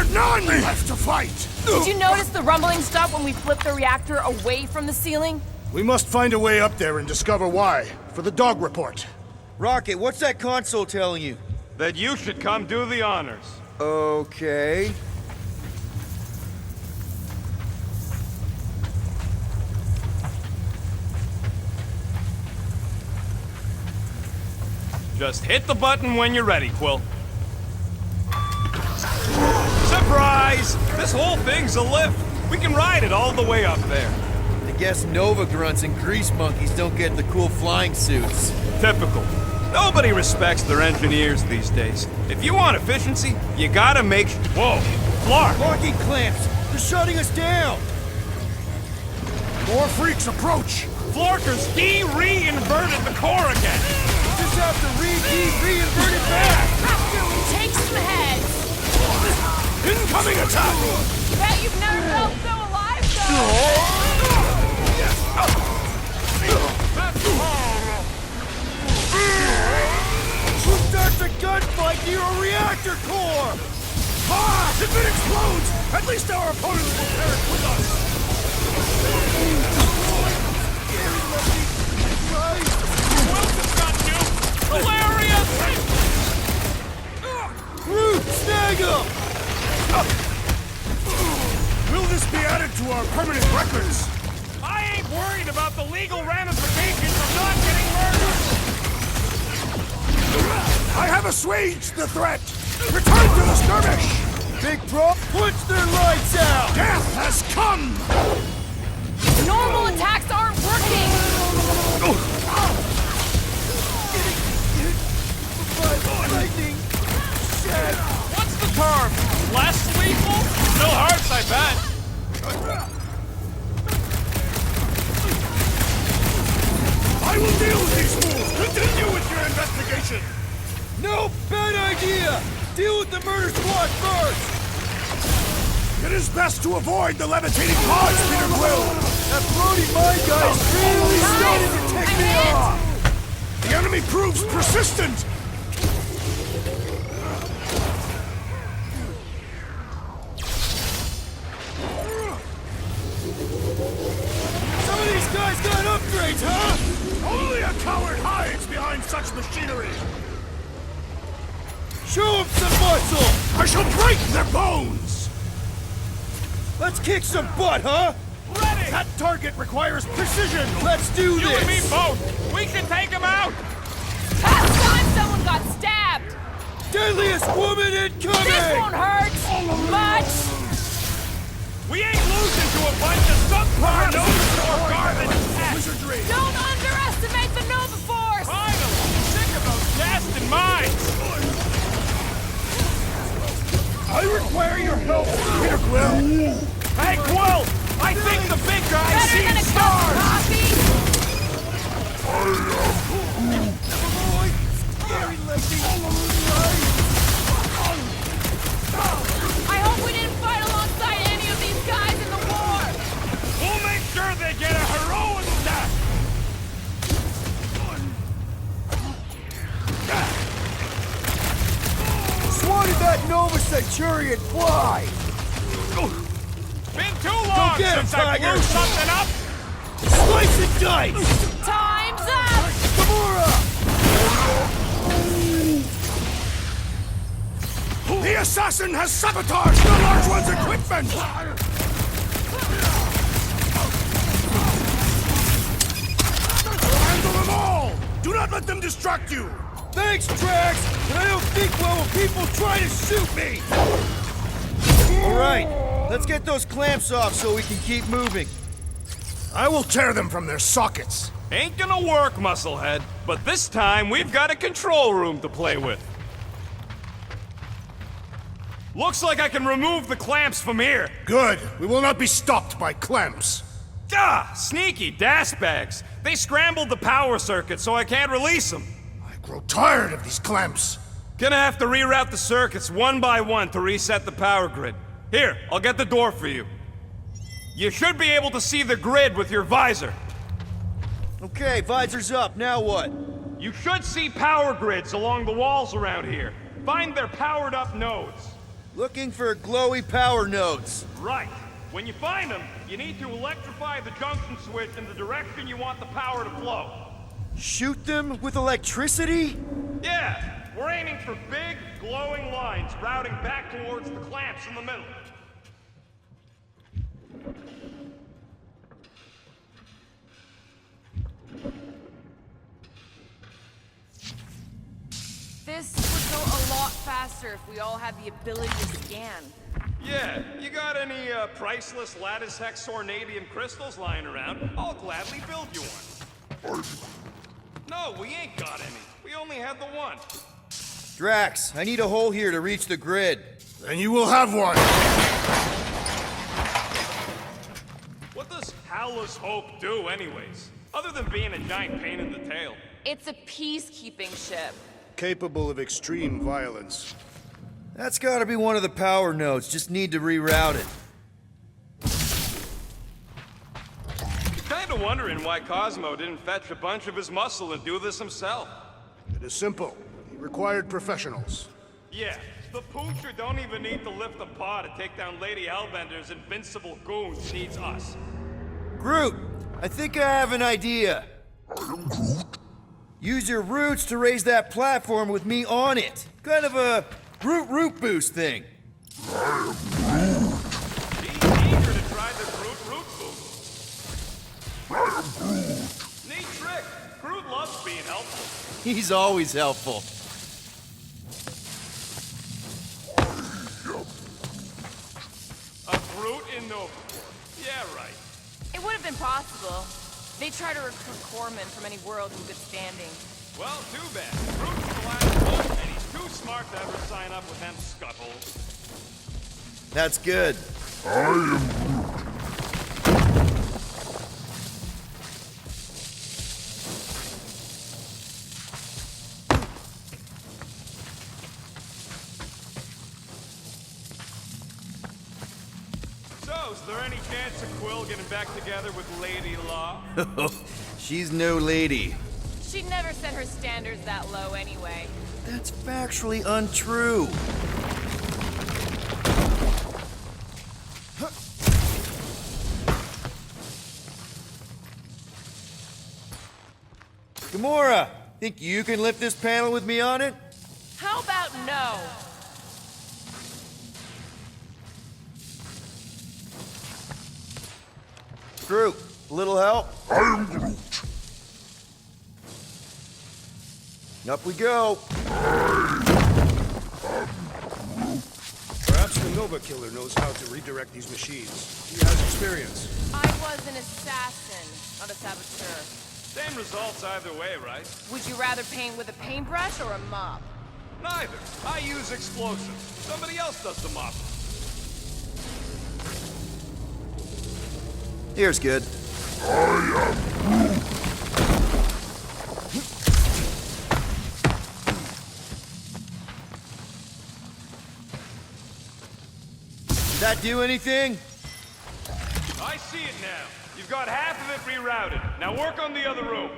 are none left to fight! Did you notice the rumbling stopped when we flipped the reactor away from the ceiling? We must find a way up there and discover why, for the dog report. Rocket, what's that console telling you? That you should come do the honors. Okay. Just hit the button when you're ready, Quill. Surprise! This whole thing's a lift. We can ride it all the way up there. I guess Nova grunts and grease monkeys don't get the cool flying suits. Typical. Nobody respects their engineers these days. If you want efficiency, you gotta make Whoa! Flark! Locking clamps! They're shutting us down! More freaks approach! Flarker's de-reinverted the core again! Just have to re-invert it back! Take some heads! Incoming attack! Bet you've never felt so alive, though! Who starts a gunfight near a reactor core? Ah! If it explodes, at least our opponents will perish with us! Wilson's got nukes! Hilarious! Groot, snag him! Will this be added to our permanent records? I ain't worried about the legal ramifications of not getting murdered! I have assuaged the threat! Return to the skirmish! Big Pro, punch their lights out! Death has come! Normal attacks aren't working! Lightning! Shit! What's the term? Less lethal? Still hurts, I bet. I will deal with these fools! Continue with your investigation! No, bad idea! Deal with the murder squad first! It is best to avoid the levitating pods, Peter Quill! That Brody my guy's really starting to take me off! The enemy proves persistent! Some of these guys got upgrades, huh? Only a coward hides behind such machinery! Show them some muscle! I shall break their bones! Let's kick some butt, huh? Ready! That target requires precision! Let's do You this! and me both! We can take him out! Last time someone got stabbed! Deadliest woman incoming! This won't hurt! Much! We ain't losing to a bunch of subpar Nova garbage! Wizardry! Don't underestimate the Nova Force! Finally! Sick of those Gaston mines! I require your help, Peter Quill! Hey, Quill! I think the big guy Better than a sees cup of stars! coffee! Scary lady! I hope we didn't fight alongside any of these guys in the war! We'll make sure they get a heroic death! Swatted that Nova Centurion fly! Been too long get him, since I Tiger! blew something up! Slice and dice! Time's up! Gamora! The assassin has sabotaged the large one's equipment! Handle them all! Do not let them distract you! Thanks, Drax, but I don't think well when people try to shoot me! Alright, let's get those clamps off so we can keep moving. I will tear them from their sockets! Ain't gonna work, Musclehead. But this time, we've got a control room to play with. Looks like I can remove the clamps from here. Good. We will not be stopped by clamps. Ah, sneaky bags. They scrambled the power circuit, so I can't release them. I grow tired of these clamps. Gonna have to reroute the circuits one by one to reset the power grid. Here, I'll get the door for you. You should be able to see the grid with your visor. Okay, visor's up, now what? You should see power grids along the walls around here. Find their powered up nodes. Looking for glowy power nodes. Right. When you find them, you need to electrify the junction switch in the direction you want the power to flow. Shoot them with electricity? Yeah, we're aiming for big, glowing lines routing back towards the clamps in the middle. This would go a lot faster if we all had the ability to scan. Yeah, you got any priceless lattice hex ornadium crystals lying around? I'll gladly build you one. No, we ain't got any. We only had the one. Drax, I need a hole here to reach the grid. Then you will have one. What does Howl's Hope do anyways? Other than being a giant pain in the tail. It's a peacekeeping ship. Capable of extreme violence. That's gotta be one of the power nodes, just need to reroute it. Kinda wondering why Cosmo didn't fetch a bunch of his muscle and do this himself. It is simple. He required professionals. Yeah, the Poocher don't even need to lift a paw to take down Lady Hellbender's invincible goons. Needs us. Groot, I think I have an idea. Use your roots to raise that platform with me on it. Kind of a Groot root boost thing. He's eager to try the Groot root boost. Neat trick. Groot loves being helpful. He's always helpful. A Groot in Nova. Yeah, right. It would have been possible. They try to recruit corpsmen from any world in good standing. Well, too bad. Groot's the last one, and he's too smart to ever sign up with them scuttles. That's good. So, is there any chance of Quill getting back together with Lady Law? She's no lady. She'd never set her standards that low anyway. That's factually untrue. Gamora, think you can lift this panel with me on it? How about no? Groot, a little help? Up we go. Perhaps the Nova Killer knows how to redirect these machines. He has experience. I was an assassin, not a saboteur. Same results either way, right? Would you rather paint with a paintbrush or a mop? Neither. I use explosives. Somebody else does the mopping. Here's good. Did that do anything? I see it now. You've got half of it rerouted. Now work on the other room.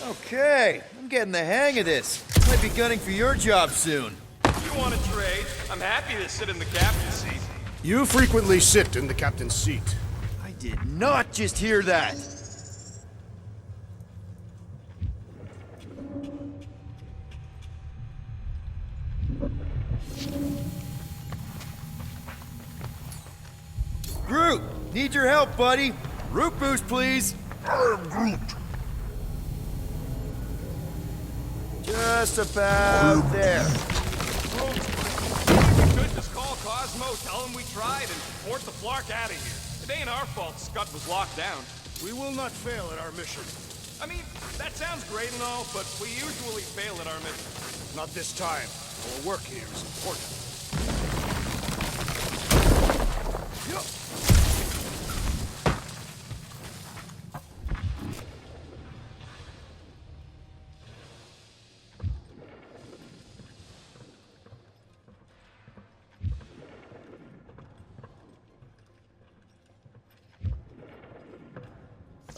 Okay, I'm getting the hang of this. Might be gunning for your job soon. You want to trade? I'm happy to sit in the captain's seat. You frequently sit in the captain's seat. I did not just hear that. Groot, need your help, buddy. Root boost, please. I am Groot. Just about there. We could just call Cosmo, tell him we tried, and port the Flark out of here. It ain't our fault Scott was locked down. We will not fail at our mission. I mean, that sounds great and all, but we usually fail at our mission. Not this time. Our work here is important.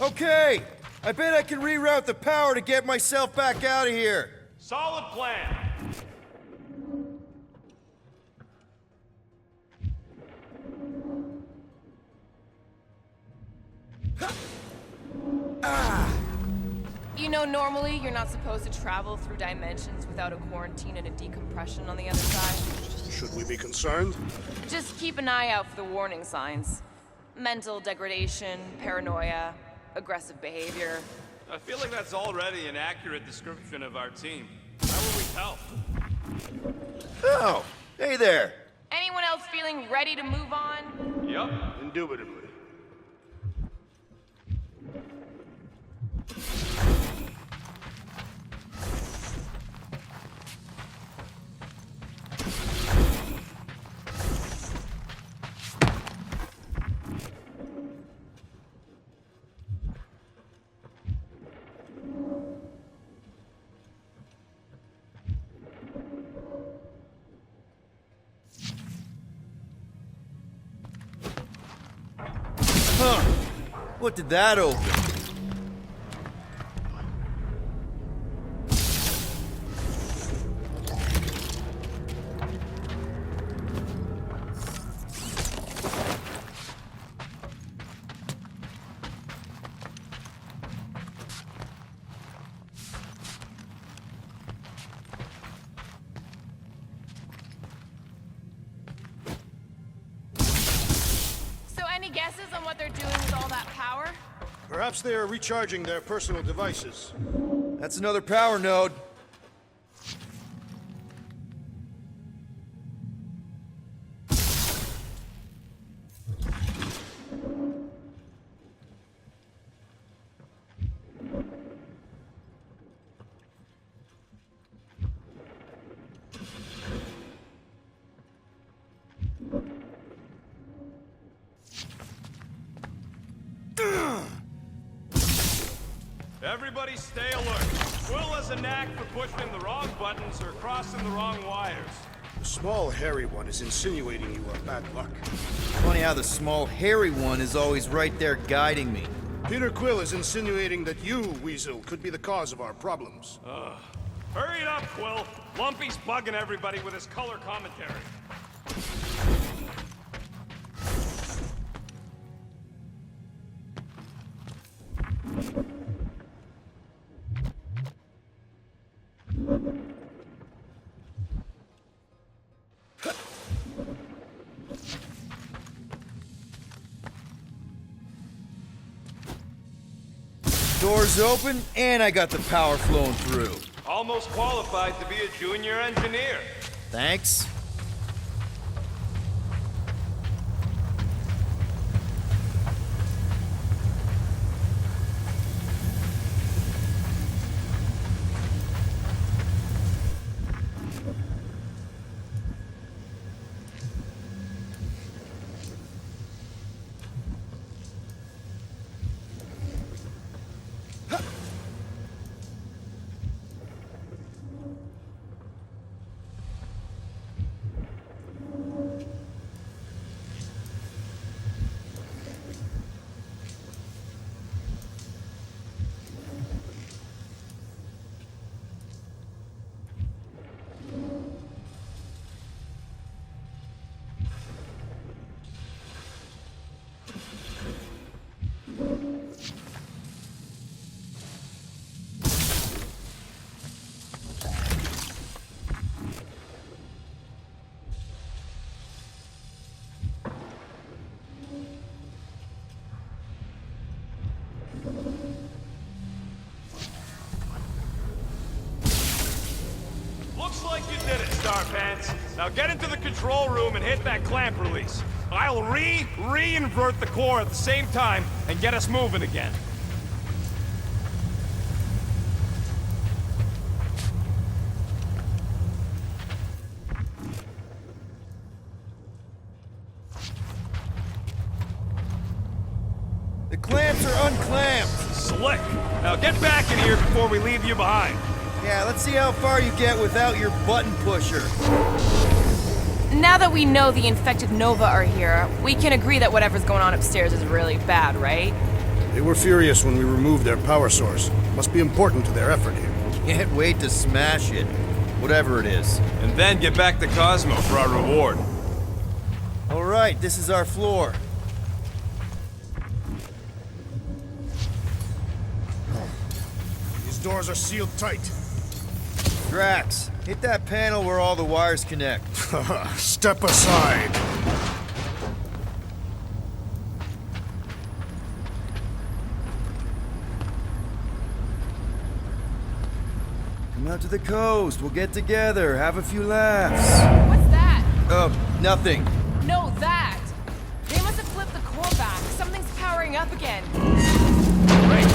Okay, I bet I can reroute the power to get myself back out of here. Solid plan. You know, normally you're not supposed to travel through dimensions without a quarantine and a decompression on the other side. Should we be concerned? Just keep an eye out for the warning signs. Mental degradation, paranoia, aggressive behavior. I feel like that's already an accurate description of our team. How will we tell? Oh, hey there. Anyone else feeling ready to move on? Yup. Indubitably. Huh. What did that open? So any guesses on what they're doing with all that power? Perhaps they are recharging their personal devices. That's another power node. Everybody stay alert. Quill has a knack for pushing the wrong buttons or crossing the wrong wires. The small, hairy one is insinuating you are bad luck. Funny how the small, hairy one is always right there guiding me. Peter Quill is insinuating that you, Weasel, could be the cause of our problems. Hurry it up, Quill. Lumpy's bugging everybody with his color commentary. Doors open, and I got the power flowing through. Almost qualified to be a junior engineer. Thanks. Looks like you did it, Starpants. Now get into the control room and hit that clamp release. I'll re-invert the core at the same time and get us moving again. The clamps are unclamped. Slick. Now get back in here before we leave you behind. Yeah, let's see how far you get without your button pusher. Now that we know the infected Nova are here, we can agree that whatever's going on upstairs is really bad, right? They were furious when we removed their power source. Must be important to their effort here. Can't wait to smash it. Whatever it is. And then get back to Cosmo for our reward. All right, this is our floor. These Those doors are sealed tight. Drax, hit that panel where all the wires connect. Step aside. Come out to the coast. We'll get together, have a few laughs. What's that? Nothing. No, that! They must have flipped the core back. Something's powering up again. Great.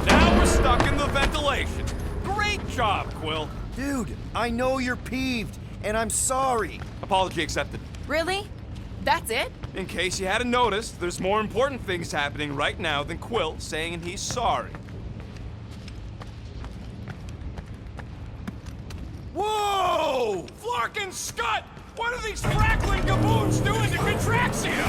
Now we're stuck in the ventilation. Great job, Quill. Dude, I know you're peeved, and I'm sorry. Apology accepted. Really? That's it? In case you hadn't noticed, there's more important things happening right now than Quill saying he's sorry. Whoa! Flark and Scott! What are these frackling gaboons doing to Contraxia?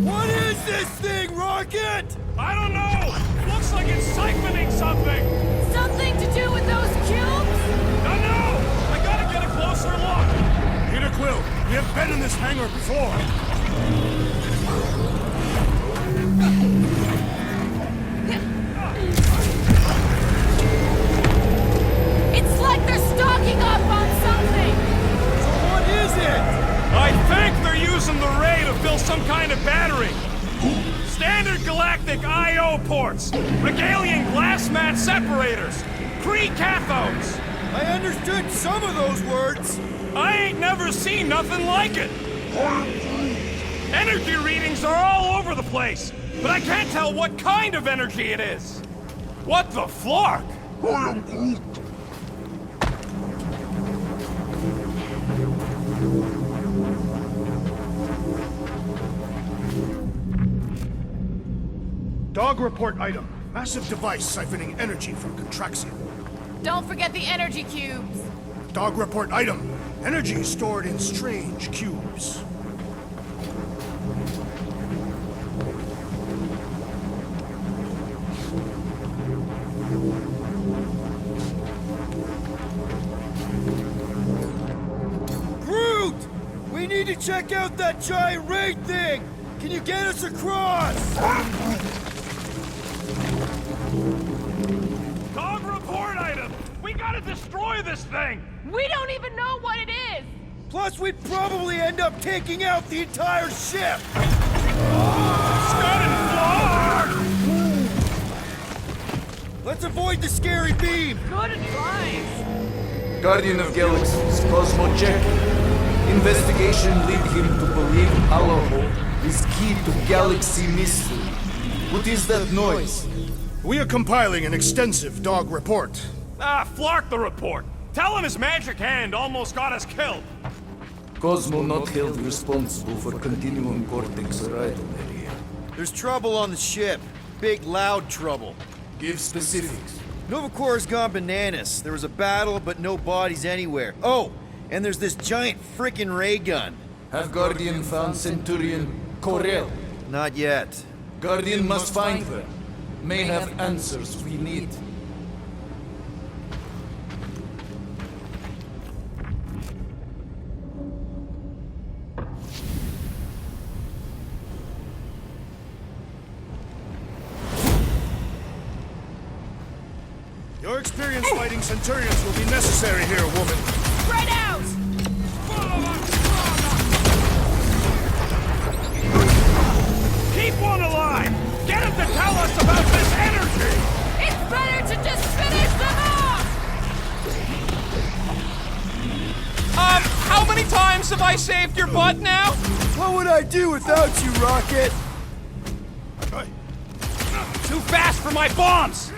What is this thing, Rocket? I don't know! Looks like it's siphoning something! Something to do with those cubes? No! I gotta get a closer look! Peter Quill, we have been in this hangar before. It's like they're stocking up on something! What is it? I think they're using the ray to fill some kind of battery. Standard galactic I.O. ports, Regalian glass mat separators, pre-cathodes. I understood some of those words. I ain't never seen nothing like it. Energy readings are all over the place, but I can't tell what kind of energy it is. What the flark? Dog report item. Massive device siphoning energy from Contraxia. Don't forget the energy cubes! Dog report item. Energy stored in strange cubes. Groot! We need to check out that giant raid thing! Can you get us across? Dog report item! We gotta destroy this thing! We don't even know what it is! Plus, we'd probably end up taking out the entire ship! Scott and Flark! Let's avoid the scary beam! Good advice! Guardian of Galaxies, Cosmo Check. Investigation lead him to believe Allaho is key to galaxy mystery. What is that noise? We are compiling an extensive dog report. Ah, Flark the report. Tell him his magic hand almost got us killed. Cosmo not held responsible for Continuum Cortex arrival area. There's trouble on the ship. Big, loud trouble. Give specifics. Nova Corps gone bananas. There was a battle, but no bodies anywhere. Oh, and there's this giant frickin' ray gun. Have Guardian found Centurion Corel? Not yet. Guardian must find her. May have answers we need. Your experience fighting Centurions will be necessary here, woman. Spread out! Keep one alive! Get him to tell us about this energy! It's better to just finish them off! How many times have I saved your butt now? What would I do without you, Rocket? Too fast for my bombs!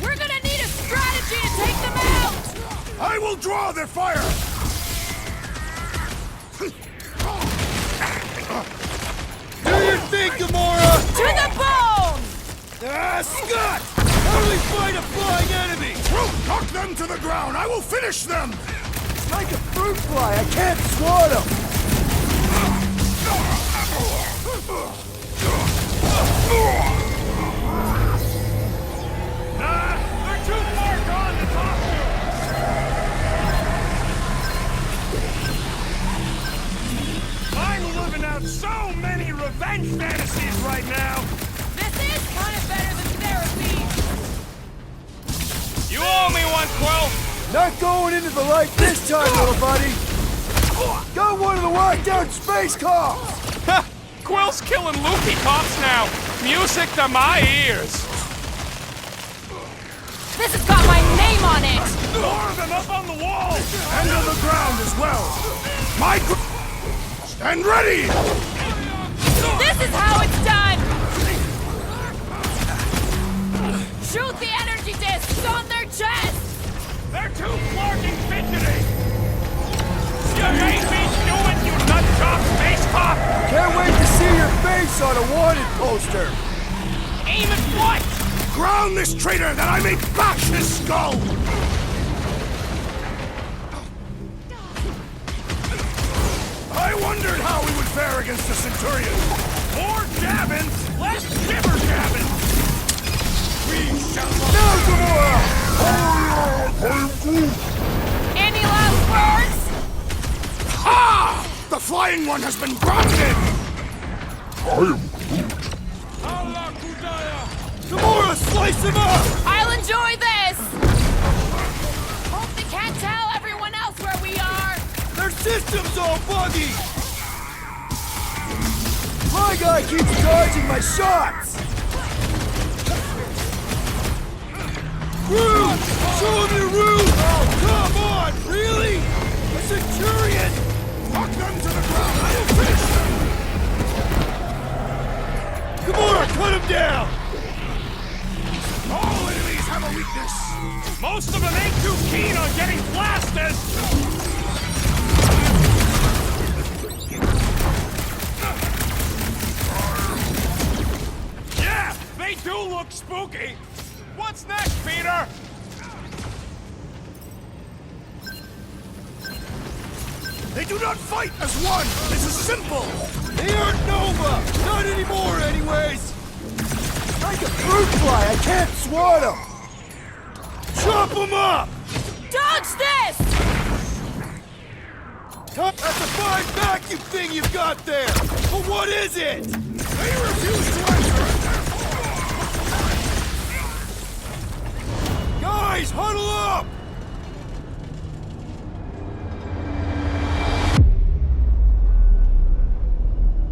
We're gonna need a strategy to take them out! I will draw their fire! Do your thing, Gamora! To the bone! Ah, Scott! How do we fight a flying enemy? Groot, knock them to the ground! I will finish them! It's like a fruit fly. I can't swat him. Nah, they're too far gone to talk to! I'm living outside So many revenge fantasies right now! This is kind of better than therapy! You owe me one, Quill! Not going into the light this time, little buddy! Got one of the whacked out space cops! Ha! Quill's killing loopy cops now! Music to my ears! This has got my name on it! More of them up on the wall! And on the ground as well! Stand ready! This is how it's done! Shoot the energy discs on their chests! They're too flarking fidgety! You hate me doing, you nut-job space cop! Can't wait to see your face on a wanted poster! Aim at what? Ground this traitor that I may bash his skull! I wondered how we would fare against the Centurion! More jabbing, less jibber-jabbing! We shall Now, Gamora! Any last words? Ah! The flying one has been grounded! Gamora, slice him up! I'll enjoy this! Hope they can't tell everyone else where we are! Their system's all buggy! My guy keeps dodging my shots! Root! Show him your root! Oh, come on! Really? A Centurion! Knock them to the ground! I will finish them! Gamora, cut him down! All enemies have a weakness! Most of them ain't too keen on getting blasted! Yeah, they do look spooky! What's next, Peter? They do not fight as one! This is simple! They aren't Nova! Not anymore, anyways! Like a fruit fly, I can't swat him! Chop him up! Dodge this! That's a fine vacuum thing you've got there! But what is it? They refuse to answer it! Guys, huddle up!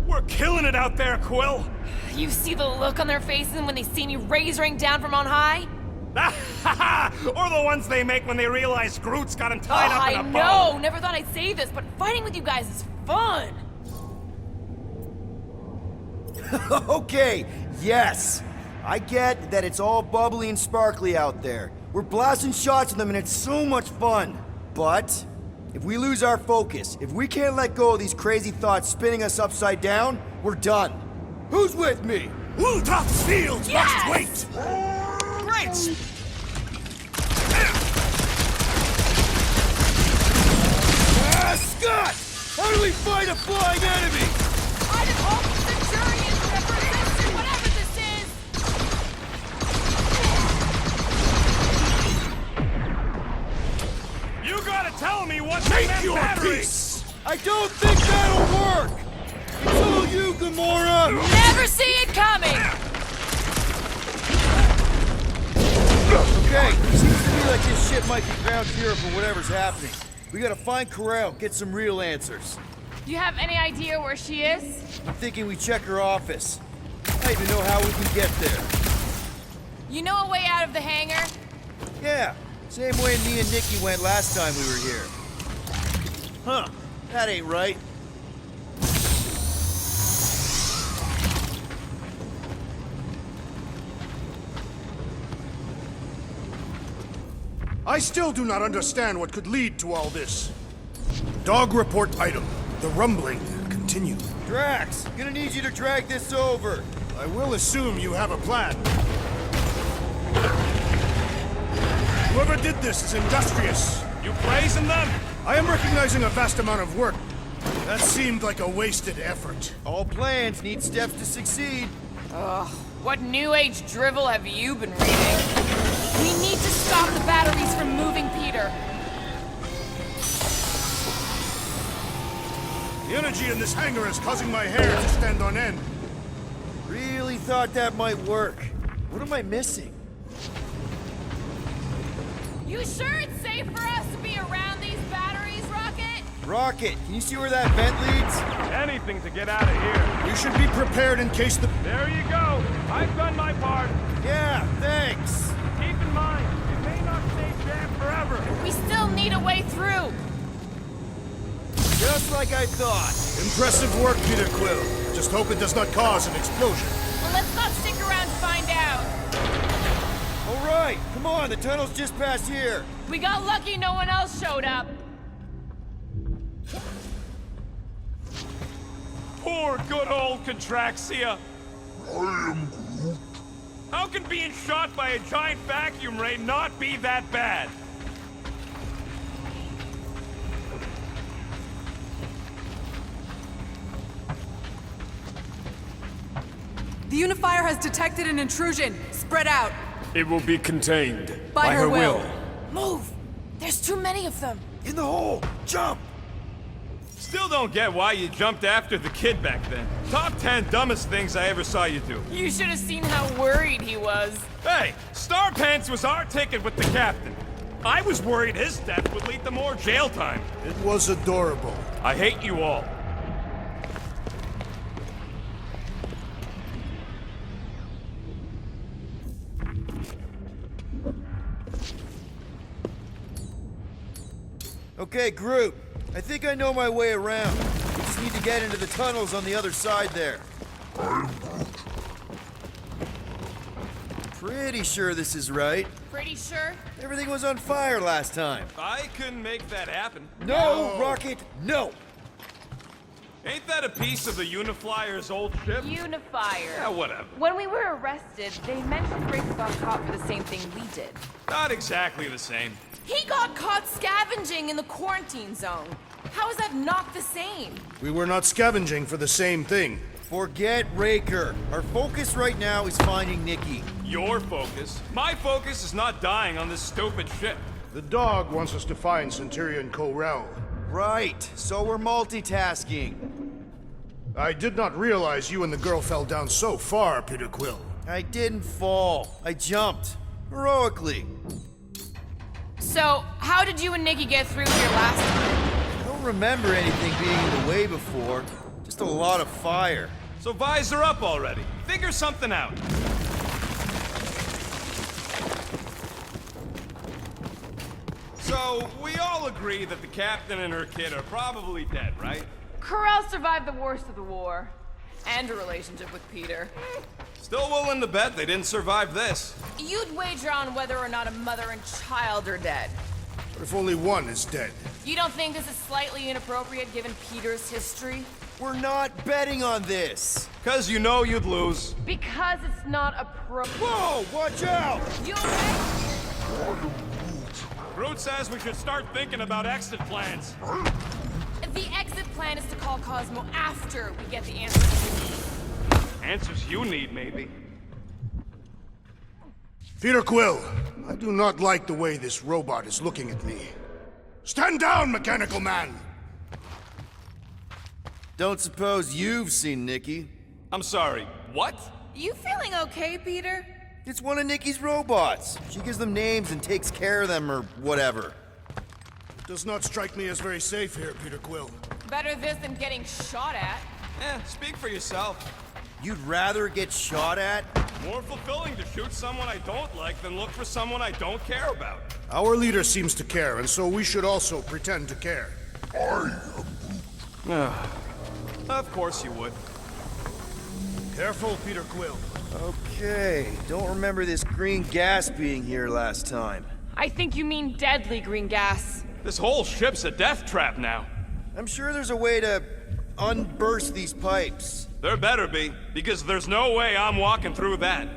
We're killing it out there, Quill! You see the look on their faces when they see me razoring down from on high? Or the ones they make when they realize Groot's got him tied up in a I bow! know! Never thought I'd say this, but fighting with you guys is fun! Okay, yes. I get that it's all bubbly and sparkly out there. We're blasting shots at them and it's so much fun. But if we lose our focus, if we can't let go of these crazy thoughts spinning us upside down, we're done. Who's with me? Ultop's fields Yes! must wait! Great! Scott! How do we fight a flying enemy? I just hope the Centurions have resisted whatever this is! You gotta tell me what's in Make them your batteries! peace! I don't think that'll work! It's all you, Gamora! Never see it coming! Okay, seems to me like this ship might be ground zero for whatever's happening. We gotta find Corral, get some real answers. Do you have any idea where she is? I'm thinking we check her office. I even know how we can get there. You know a way out of the hangar? Yeah, same way me and Nikki went last time we were here. Huh, that ain't right. I still do not understand what could lead to all this. Dog report item. The rumbling continued. Drax, gonna need you to drag this over. I will assume you have a plan. Whoever did this is industrious. You praising them? I am recognizing a vast amount of work. That seemed like a wasted effort. All plans need steps to succeed. What new age drivel have you been reading? We need to stop the batteries from moving Peter. The energy in this hangar is causing my hair to stand on end. Really thought that might work. What am I missing? You sure it's safe for us to be around these batteries, Rocket? Rocket, can you see where that vent leads? Anything to get out of here. You should be prepared in case the... There you go. I've done my part. Yeah, thanks. Keep in mind, it may not stay jammed forever. We still need a way through. Just like I thought. Impressive work, Peter Quill. Just hope it does not cause an explosion. Well, let's not stick around to find out. All right, come on, the tunnel's just past here. We got lucky no one else showed up. Poor good old Contraxia. How can being shot by a giant vacuum ray not be that bad? The Unifier has detected an intrusion. Spread out. It will be contained. By her will. Move! There's too many of them. In the hole, jump! Still don't get why you jumped after the kid back then. Top 10 dumbest things I ever saw you do. You should have seen how worried he was. Hey, Star Pants was our ticket with the captain. I was worried his death would lead to more jail time. It was adorable. I hate you all. Okay, Groot. I think I know my way around. We just need to get into the tunnels on the other side there. Pretty sure this is right. Pretty sure? Everything was on fire last time. I couldn't make that happen. No, Rocket, no! Ain't that a piece of the Uniflyer's old ship? Unifier. Yeah, whatever. When we were arrested, they mentioned Rick got caught for the same thing we did. Not exactly the same. He got caught scavenging in the quarantine zone. How is that not the same? We were not scavenging for the same thing. Forget Raker. Our focus right now is finding Nikki. Your focus. My focus is not dying on this stupid ship. The dog wants us to find Centurion Ko-Rel. Right, so we're multitasking. I did not realize you and the girl fell down so far, Peter Quill. I didn't fall. I jumped. Heroically. So, how did you and Nikki get through here last time? I don't remember anything being in the way before. Just a lot of fire. So visor up already. Figure something out. So, we all agree that the captain and her kid are probably dead, right? Corral survived the worst of the war. And a relationship with Peter. Still willing to bet they didn't survive this. You'd wager on whether or not a mother and child are dead. But if only one is dead? You don't think this is slightly inappropriate given Peter's history? We're not betting on this. 'Cause you know you'd lose. Because it's not appropriate. Whoa, watch out! You okay? Groot says we should start thinking about exit plans. The exit plan is to call Cosmo after we get the answers we need. Answers you need, maybe. Peter Quill, I do not like the way this robot is looking at me. Stand down, Mechanical Man! Don't suppose you've seen Nikki? I'm sorry, what? You feeling okay, Peter? It's one of Nikki's robots. She gives them names and takes care of them or whatever. It does not strike me as very safe here, Peter Quill. Better this than getting shot at. Speak for yourself. You'd rather get shot at? More fulfilling to shoot someone I don't like than look for someone I don't care about. Our leader seems to care, and so we should also pretend to care. Of course you would. Careful, Peter Quill. Okay, don't remember this green gas being here last time. I think you mean deadly green gas. This whole ship's a death trap now. I'm sure there's a way to unburst these pipes. There better be, because there's no way I'm walking through that.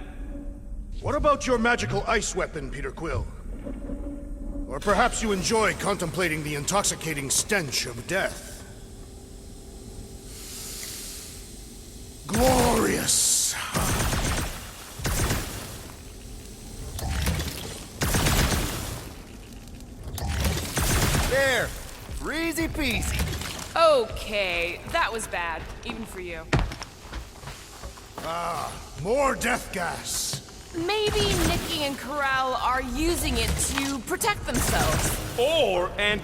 What about your magical ice weapon, Peter Quill? Or perhaps you enjoy contemplating the intoxicating stench of death. Glorious! There! Easy peasy. Okay, that was bad, even for you. More death gas. Maybe Nikki and Corral are using it to protect themselves. And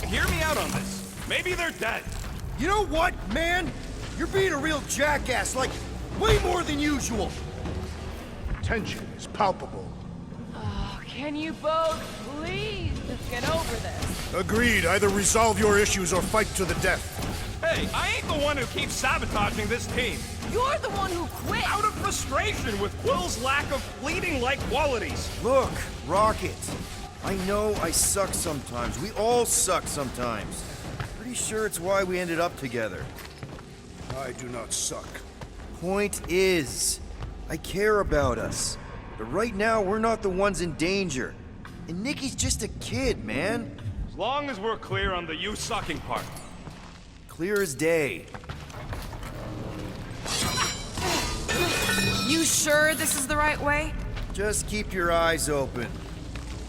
hear me out on this. Maybe they're dead. You know what, man? You're being a real jackass, like, way more than usual. Tension is palpable. Can you both please just get over this? Agreed. Either resolve your issues or fight to the death. Hey, I ain't the one who keeps sabotaging this team. You're the one who quit! Out of frustration with Quill's lack of leading-like qualities. Look, Rocket. I know I suck sometimes. We all suck sometimes. Pretty sure it's why we ended up together. I do not suck. Point is, I care about us. But right now, we're not the ones in danger. And Nikki's just a kid, man. As long as we're clear on the you sucking part. Clear as day. You sure this is the right way? Just keep your eyes open.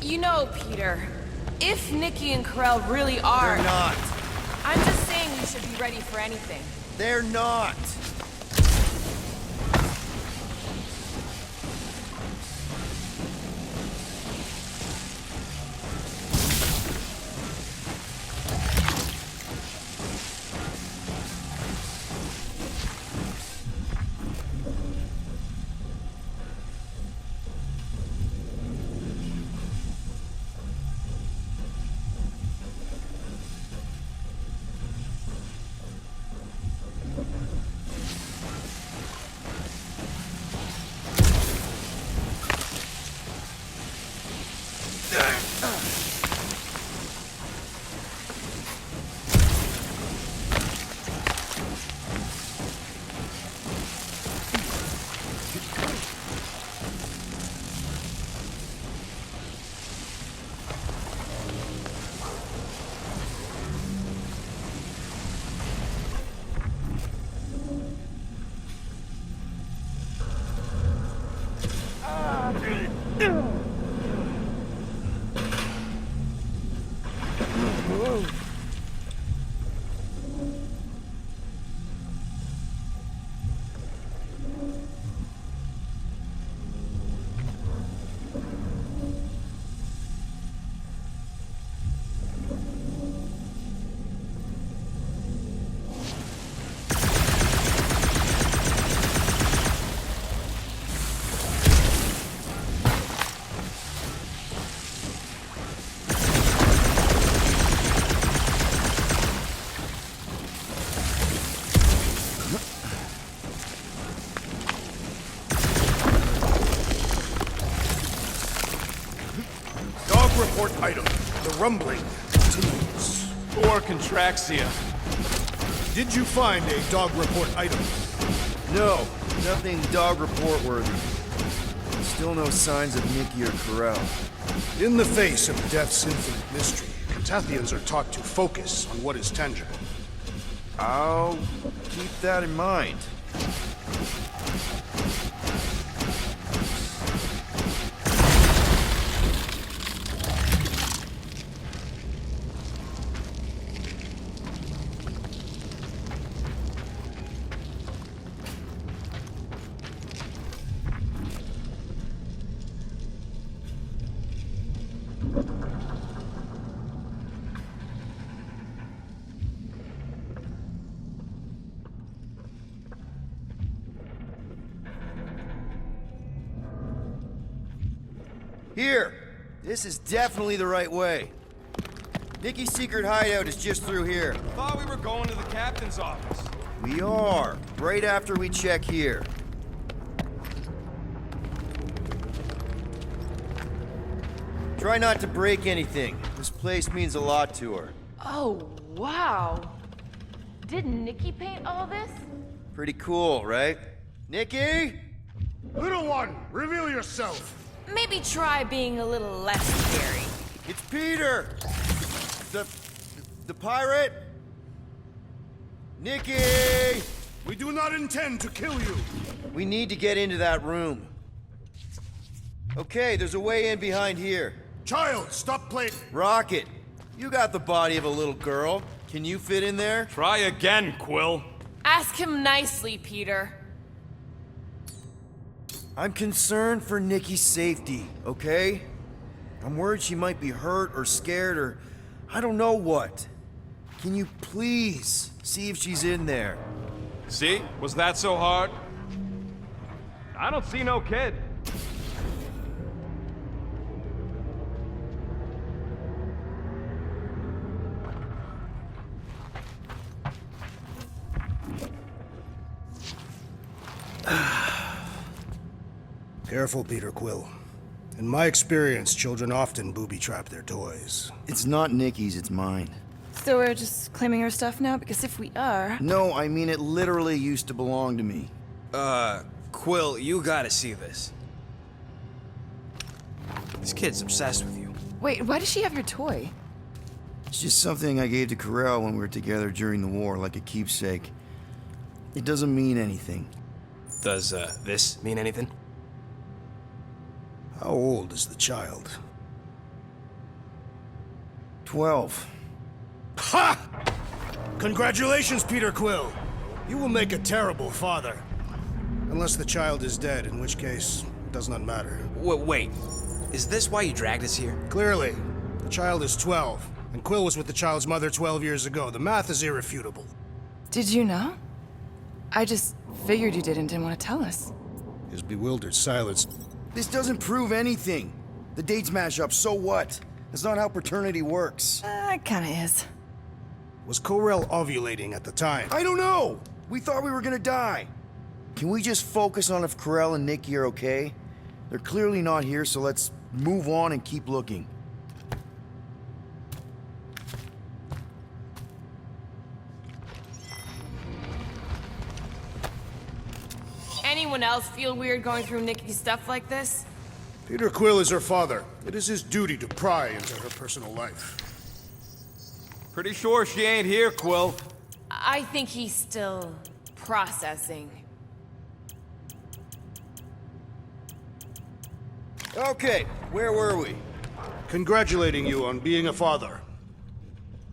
You know, Peter, if Nikki and Corell really are... They're not. I'm just saying you should be ready for anything. They're not. Report item. The rumbling continues. Or Contraxia. Did you find a dog report item? No, nothing dog report worthy. Still no signs of Nikki or Corell. In the face of death's infinite mystery, Catathians are taught to focus on what is tangible. I'll keep that in mind. Here! This is definitely the right way. Nikki's secret hideout is just through here. Thought we were going to the captain's office. We are, right after we check here. Try not to break anything. This place means a lot to her. Oh, wow. Did Nikki paint all this? Pretty cool, right? Nikki? Little one, reveal yourself. Maybe try being a little less scary. It's Peter! The pirate? Nikki! We do not intend to kill you. We need to get into that room. Okay, there's a way in behind here. Child, stop playing. Rocket, You got the body of a little girl. Can you fit in there? Try again, Quill. Ask him nicely, Peter. I'm concerned for Nikki's safety, okay? I'm worried she might be hurt or scared or I don't know what. Can you please see if she's in there? See? Was that so hard? I don't see no kid. Careful, Peter Quill. In my experience, children often booby-trap their toys. It's not Nikki's, it's mine. So we're just claiming her stuff now? Because if we are... No, I mean it literally used to belong to me. Quill, you gotta see this. This kid's obsessed with you. Wait, why does she have your toy? It's just something I gave to Corell when we were together during the war, like a keepsake. It doesn't mean anything. Does, this mean anything? How old is the child? 12. Ha! Congratulations, Peter Quill! You will make a terrible father. Unless the child is dead, in which case, it does not matter. Wait. Is this why you dragged us here? Clearly, the child is 12, and Quill was with the child's mother 12 years ago. The math is irrefutable. Did you know? I just figured you didn't want to tell us. His bewildered silence. This doesn't prove anything. The dates match up, so what? That's not how paternity works. It kinda is. Was Corell ovulating at the time? I don't know! We thought we were gonna die. Can we just focus on if Corell and Nikki are okay? They're clearly not here, so let's move on and keep looking. Anyone else feel weird going through Nikki's stuff like this? Peter Quill is her father. It is his duty to pry into her personal life. Pretty sure she ain't here, Quill. I think he's still processing. Okay, where were we? Congratulating you on being a father.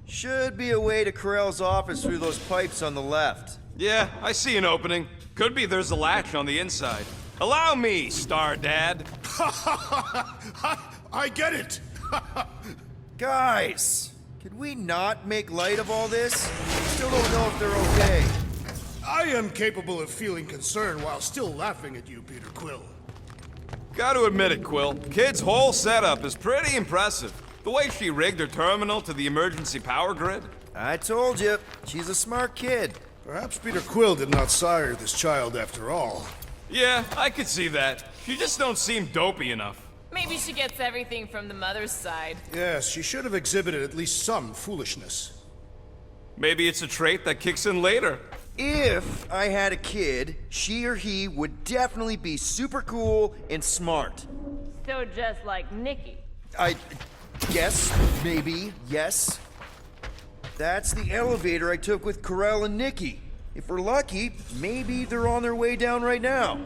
Should be a way to Corell's office through those pipes on the left. Yeah, I see an opening. Could be there's a latch on the inside. Allow me, Star Dad. I get it! Guys, could we not make light of all this? Still don't know if they're okay. I am capable of feeling concern while still laughing at you, Peter Quill. Gotta admit it, Quill. Kid's whole setup is pretty impressive. The way she rigged her terminal to the emergency power grid. I told you, she's a smart kid. Perhaps Peter Quill did not sire this child after all. Yeah, I could see that. She just don't seem dopey enough. Maybe she gets everything from the mother's side. Yes, she should have exhibited at least some foolishness. Maybe it's a trait that kicks in later. If I had a kid, she or he would definitely be super cool and smart. So just like Nikki. I guess, maybe, yes. That's the elevator I took with Corell and Nikki. If we're lucky, maybe they're on their way down right now.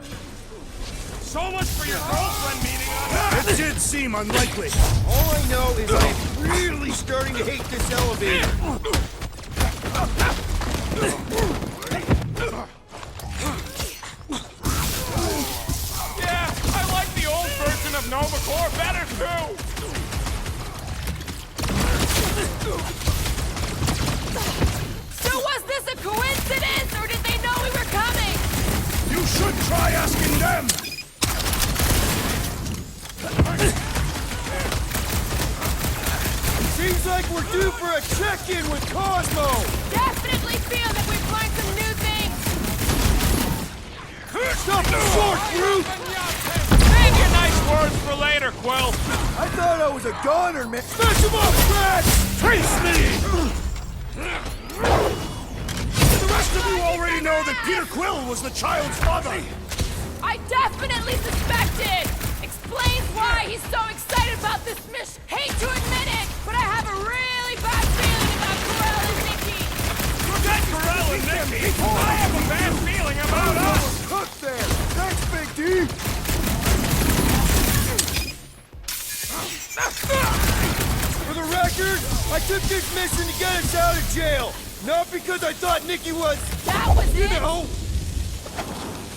So much for your girlfriend meeting on It did seem unlikely. All I know is I'm really starting to hate this elevator. Yeah, I like the old version of Nova Corps better too. So was this a coincidence, or did they know we were coming? You should try asking them! Seems like we're due for a check-in with Cosmo. Definitely feel that we've learned some new things. Stop the short, brute! Save your nice words for later, Quill. I thought I was a goner, man. Smash him up, Brad! Trace me! The rest of you already know that Peter Quill was the child's father! I definitely suspected! Explains why he's so excited about this mission. Hate to admit it, but I have a really bad feeling about Corell and Nikki. Forget Corell and Nikki. I have a bad feeling about us. Hook there! Thanks, Big D! For the record, I took this mission to get us out of jail! Not because I thought Nikki was... That was You it! know!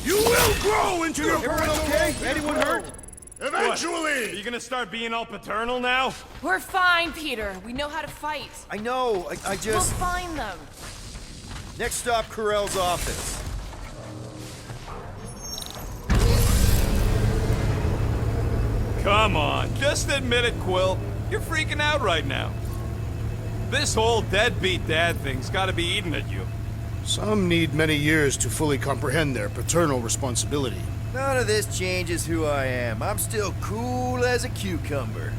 You will grow into your Everyone parental okay? role, Anyone Peter hurt? Quill. Are Eventually! you gonna start being all paternal now? We're fine, Peter. We know how to fight. I know, I We'll just... find them. Next stop, Corell's office. Come on, just admit it, Quill. You're freaking out right now. This whole deadbeat dad thing's gotta be eating at you. Some need many years to fully comprehend their paternal responsibility. None of this changes who I am. I'm still cool as a cucumber.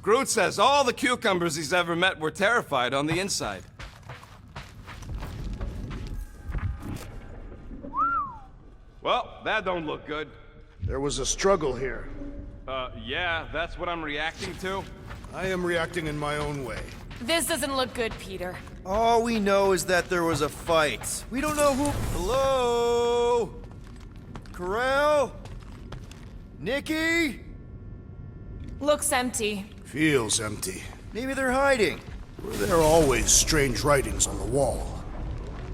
Groot says all the cucumbers he's ever met were terrified on the inside. Well, that don't look good. There was a struggle here. Yeah, that's what I'm reacting to. I am reacting in my own way. This doesn't look good, Peter. All we know is that there was a fight. We don't know who... Hello? Corell? Nikki? Looks empty. Feels empty. Maybe they're hiding. Were there always strange writings on the wall?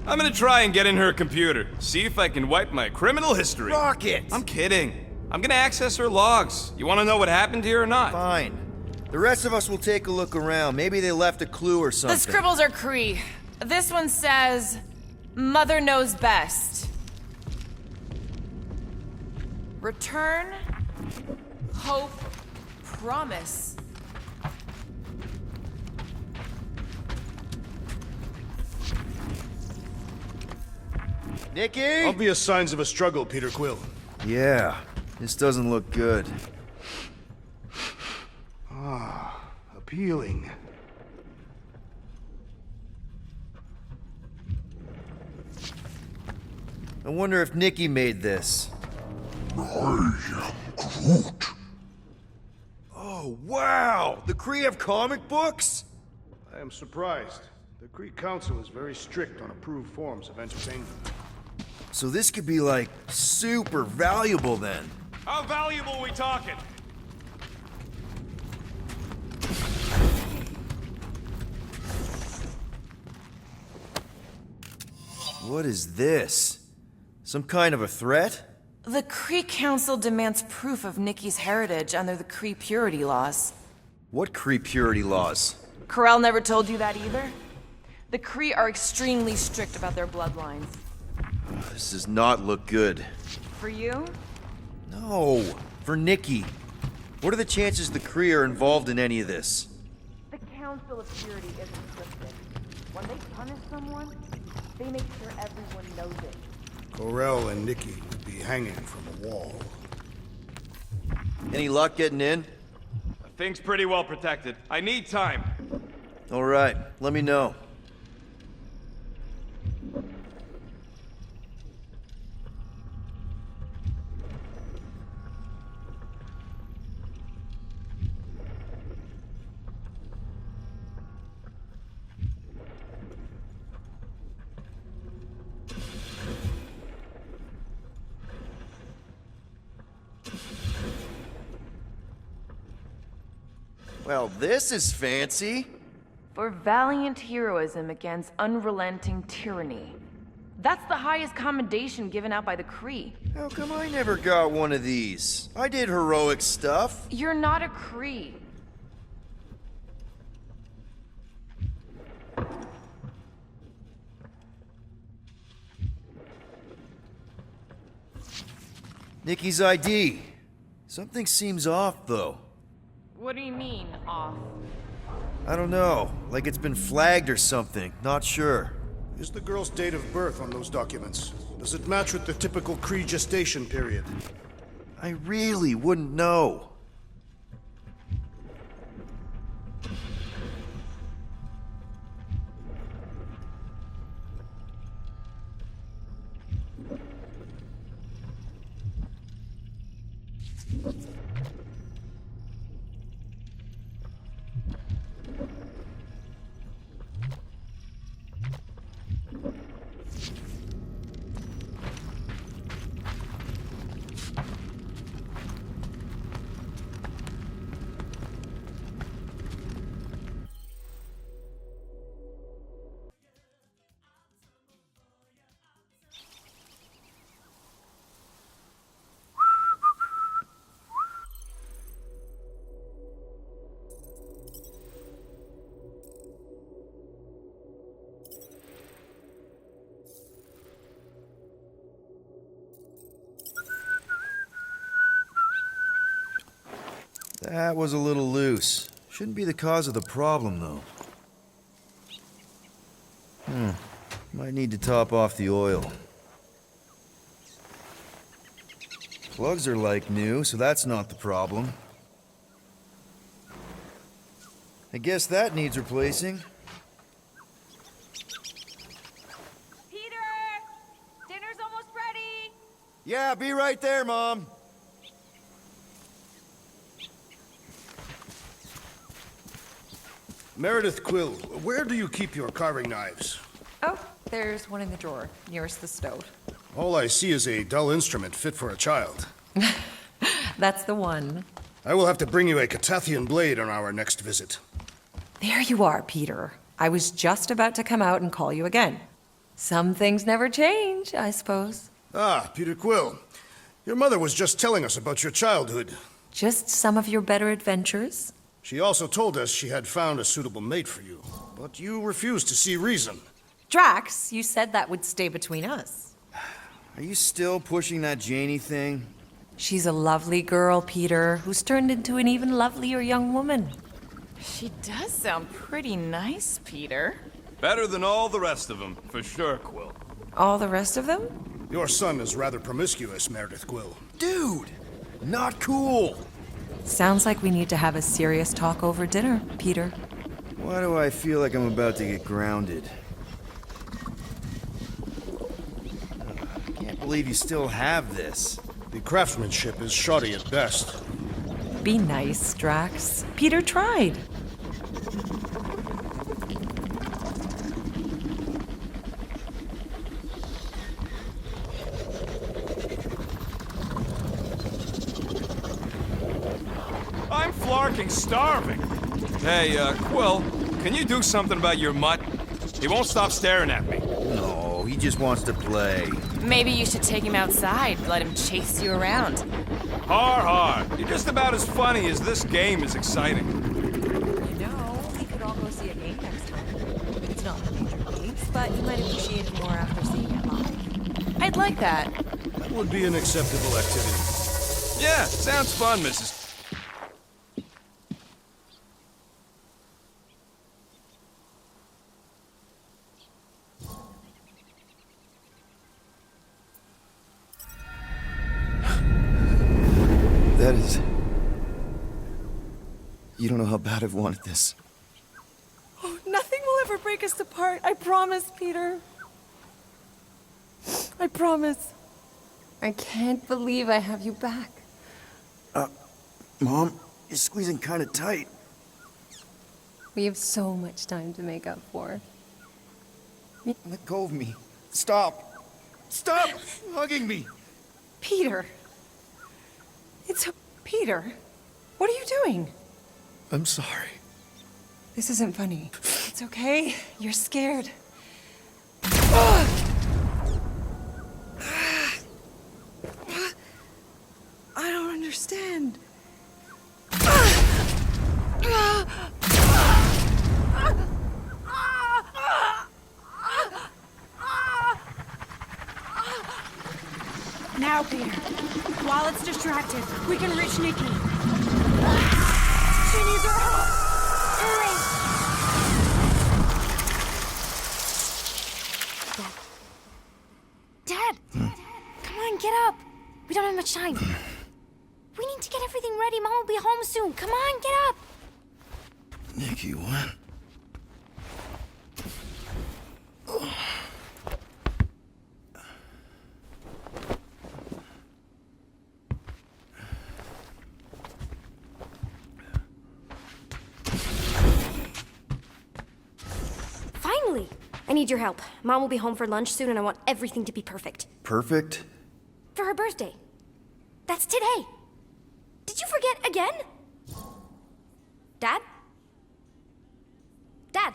I'm gonna try and get in her computer, see if I can wipe my criminal history. Rocket! I'm kidding. I'm gonna access her logs. You wanna know what happened here or not? Fine. The rest of us will take a look around. Maybe they left a clue or something. The scribbles are Kree. This one says, Mother knows best. Return, hope, promise. Nikki? Obvious signs of a struggle, Peter Quill. Yeah, this doesn't look good. Appealing. I wonder if Nikki made this. Oh, wow! The Kree have comic books? I am surprised. The Kree Council is very strict on approved forms of entertainment. So this could be, like, super valuable then. How valuable we talking? What is this? Some kind of a threat? The Kree Council demands proof of Nikki's heritage under the Kree purity laws. What Kree purity laws? Corell never told you that either? The Kree are extremely strict about their bloodlines. This does not look good. For you? No, for Nikki. What are the chances the Kree are involved in any of this? The Council of Purity isn't scripted. When they punish someone, they make sure everyone knows it. Corell and Nikki would be hanging from a wall. Any luck getting in? Thing's pretty well protected. I need time. All right, let me know. Well, this is fancy. For valiant heroism against unrelenting tyranny. That's the highest commendation given out by the Kree. How come I never got one of these? I did heroic stuff. You're not a Kree. Nikki's ID. Something seems off, though. What do you mean, off? I don't know. Like it's been flagged or something. Not sure. Is the girl's date of birth on those documents? Does it match with the typical Kree gestation period? I really wouldn't know. That was a little loose. Shouldn't be the cause of the problem, though. Might need to top off the oil. Plugs are like new, so that's not the problem. I guess that needs replacing. Peter! Dinner's almost ready! Yeah, be right there, Mom. Meredith Quill, where do you keep your carving knives? Oh, there's one in the drawer, nearest the stove. All I see is a dull instrument fit for a child. That's the one. I will have to bring you a Catathian blade on our next visit. There you are, Peter. I was just about to come out and call you again. Some things never change, I suppose. Ah, Peter Quill. Your mother was just telling us about your childhood. Just some of your better adventures? She also told us she had found a suitable mate for you, but you refused to see reason. Drax, you said that would stay between us. Are you still pushing that Janie thing? She's a lovely girl, Peter, who's turned into an even lovelier young woman. She does sound pretty nice, Peter. Better than all the rest of them, for sure, Quill. All the rest of them? Your son is rather promiscuous, Meredith Quill. Dude! Not cool! Sounds like we need to have a serious talk over dinner, Peter. Why do I feel like I'm about to get grounded? Can't believe you still have this. The craftsmanship is shoddy at best. Be nice, Drax. Peter tried. I'm flarking starving. Hey, Quill, can you do something about your mutt? He won't stop staring at me. No, he just wants to play. Maybe you should take him outside, let him chase you around. Har har. You're just about as funny as this game is exciting. You know, we could all go see a game next time. It's not the major leagues, but you might appreciate it more after seeing it live. I'd like that. That would be an acceptable activity. Yeah, sounds fun, Mrs. That is... You don't know how bad I've wanted this. Oh, nothing will ever break us apart. I promise, Peter. I promise. I can't believe I have you back. Mom, you're squeezing kind of tight. We have so much time to make up for. Let go of me. Stop. Stop hugging me. Peter. It's Peter. What are you doing? I'm sorry. This isn't funny. It's okay. You're scared. I don't understand. Now, Peter. While it's distracted, we can reach Nikki. She needs our help. Hurry! Dad! Come on, get up. We don't have much time. We need to get everything ready. Mom will be home soon. Come on, get up. Nikki, what? Finally! I need your help. Mom will be home for lunch soon, and I want everything to be perfect. Perfect? For her birthday. That's today. Did you forget again? Dad? Dad?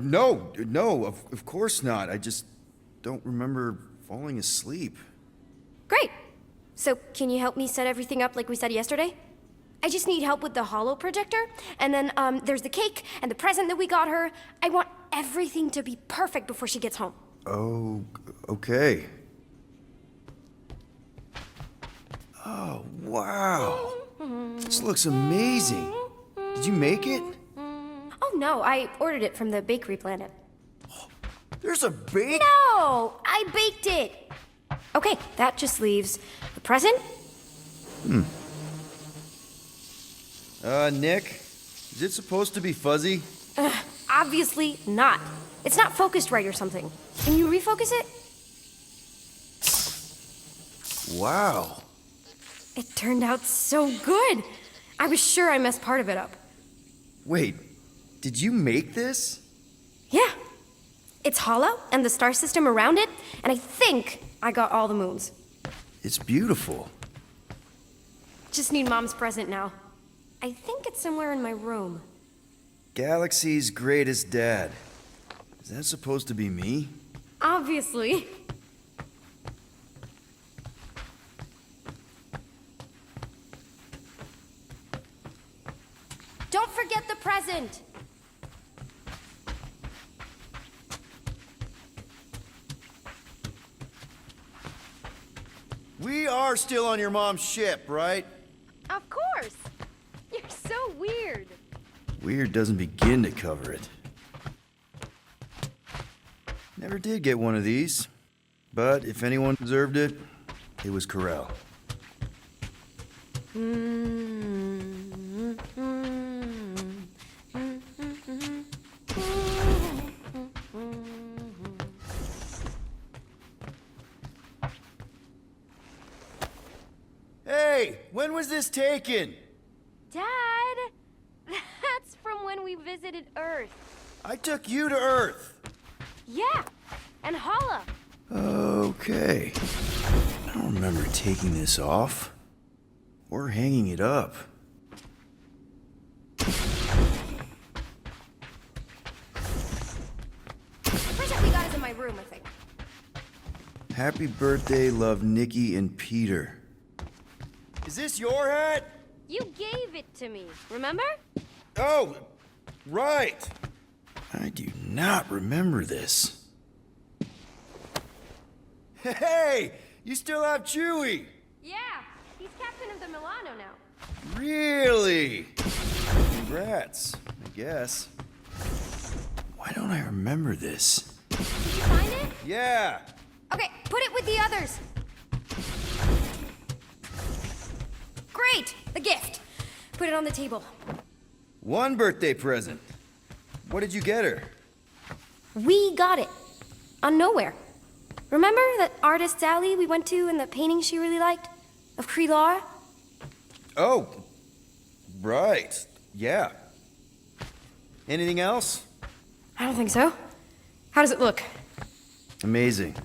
No, of course not. I just don't remember falling asleep. Great. So, can you help me set everything up like we said yesterday? I just need help with the holo projector, and then there's the cake and the present that we got her. I want everything to be perfect before she gets home. Oh, okay. Oh, wow. This looks amazing. Did you make it? Oh no, I ordered it from the Bakery Planet. There's a bake? No, I baked it. Okay, that just leaves the present. Nick, is it supposed to be fuzzy? Obviously not. It's not focused right or something. Can you refocus it? Wow. It turned out so good. I was sure I messed part of it up. Wait, did you make this? Yeah. It's hollow, and the star system around it, and I think I got all the moons. It's beautiful. Just need Mom's present now. I think it's somewhere in my room. Galaxy's greatest dad. Is that supposed to be me? Obviously. Don't forget the present! We are still on your mom's ship, right? Of course! You're so weird. Weird doesn't begin to cover it. Never did get one of these. But if anyone deserved it, it was Corel. Hey, when was this taken? Dad! That's from when we visited Earth. I took you to Earth. Yeah, and Hala. Okay. I don't remember taking this off. Or hanging it up. The present we got is in my room, I think. Happy birthday, love Nikki and Peter. Is this your hat? You gave it to me, remember? Oh, right. I do not remember this. Hey, you still have Chewie. Yeah, he's captain of the Milano now. Really? Congrats, I guess. Why don't I remember this? Did you find it? Yeah. Okay, put it with the others. Great, the gift. Put it on the table. One birthday present. What did you get her? We got it. On Nowhere. Remember that artist's alley we went to and the painting she really liked? Of Kree-Lara? Oh, right. Yeah. Anything else? I don't think so. How does it look? Amazing.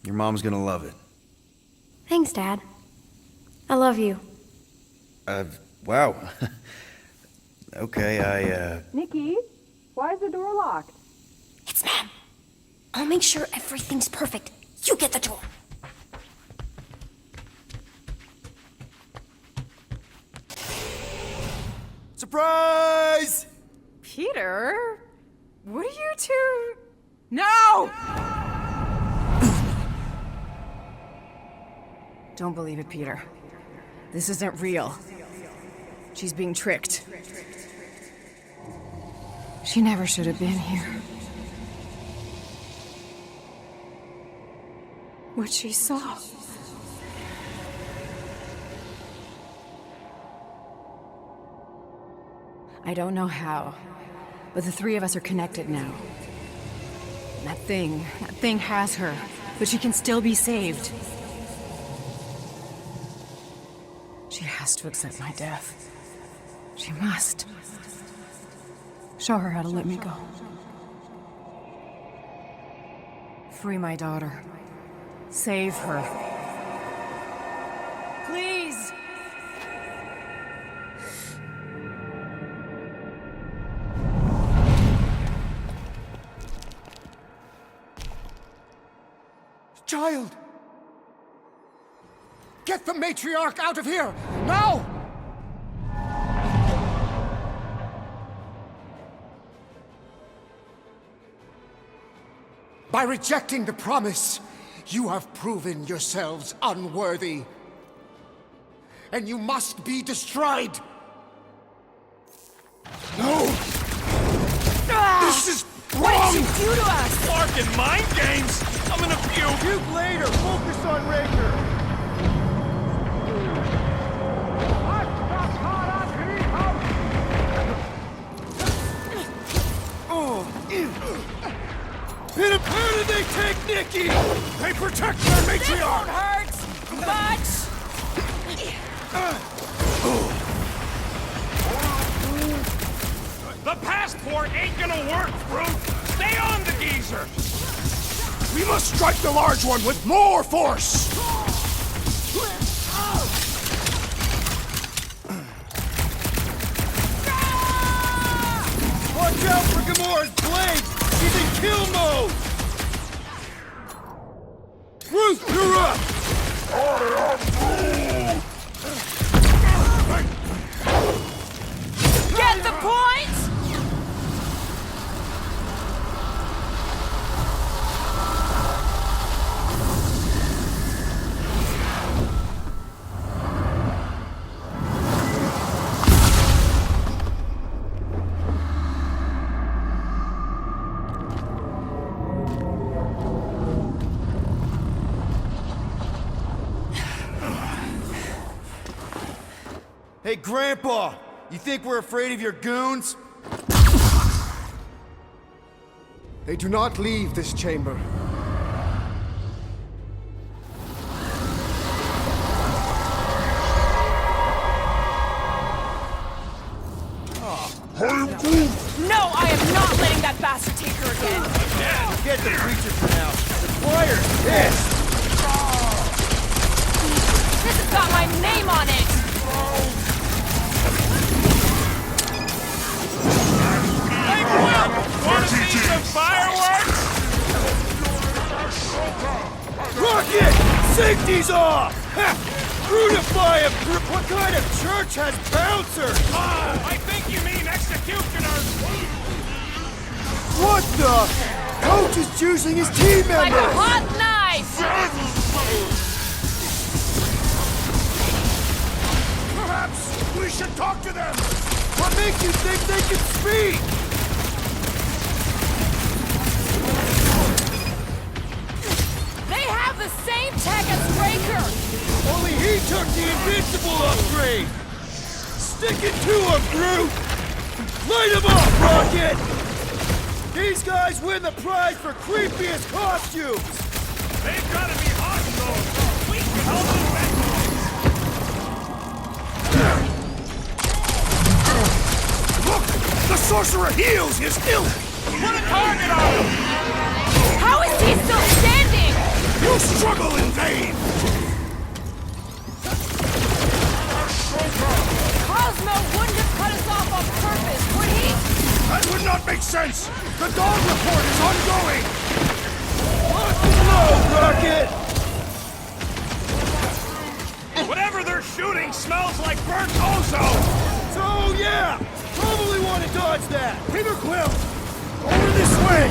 Your mom's gonna love it. Thanks, Dad. I love you. Wow. Okay, Nikki, why is the door locked? It's Mom. I'll make sure everything's perfect. You get the door. Surprise! Peter? What are you two... No! Don't believe it, Peter. This isn't real. She's being tricked. She never should have been here. What she saw. I don't know how, but the three of us are connected now. That thing has her, but she can still be saved. She has to accept my death. She must. Show her how to let me go. Free my daughter. Save her. Please! Child! Get the matriarch out of here! Now! By rejecting the promise, you have proven yourselves unworthy. and you must be destroyed! No! This is What wrong! did you do to us? Clark in mind games? I'm gonna puke! Puke later! Focus on Raker! How did they take Nikki? They protect their This won't matriarch! hurt much. The passport ain't gonna work, Brute! Stay on the geezer! We must strike the large one with more force! Watch out for Gamora's blade! She's in kill mode! Ruth, you're up! Get the point? Hey, Grandpa! You think we're afraid of your goons? They do not leave this chamber. No, I am not letting that bastard take her again. Get the creature for now. The Squire's pissed! This has got my name on it. Hey, Quill! Wanna see some fireworks? Rocket! Safety's off! Ha! Brutify him! What kind of church has bouncers? I think you mean executioners! What the? Coach is juicing his team Like a members! hot knife. Perhaps we should talk to them! What makes you think they can speak? They have the same tech as Raker. Only he took the invincible upgrade! Stick it to him, Groot! Light him up, Rocket! These guys win the prize for creepiest costumes! They've gotta be hot, though! We can help them Look! The sorcerer heals his ilk! Put a target on him! How is he still standing? You struggle in vain! Cosmo wouldn't have cut us off on purpose, would he? That would not make sense! The dog report is ongoing! No, Rocket! Whatever they're shooting smells like burnt ozone! So, yeah! Totally want to dodge that! Peter Quill! Over this way!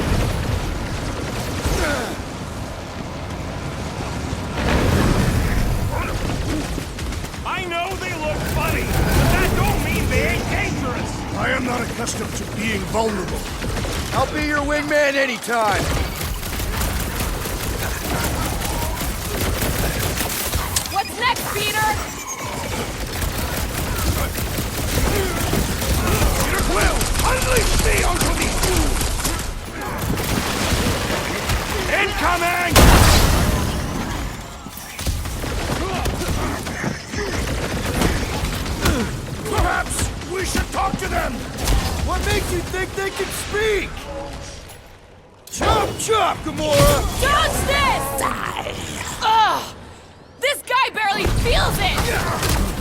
I know they look funny, but that don't mean they ain't dangerous! I am not accustomed to being vulnerable. I'll be your wingman anytime! What's next, Peter? Peter Quill! Unleash me onto these fools! Incoming! Perhaps we should talk to them! What makes you think they can speak? Chop chop, Gamora! Dodge this! Ugh! This guy barely feels it!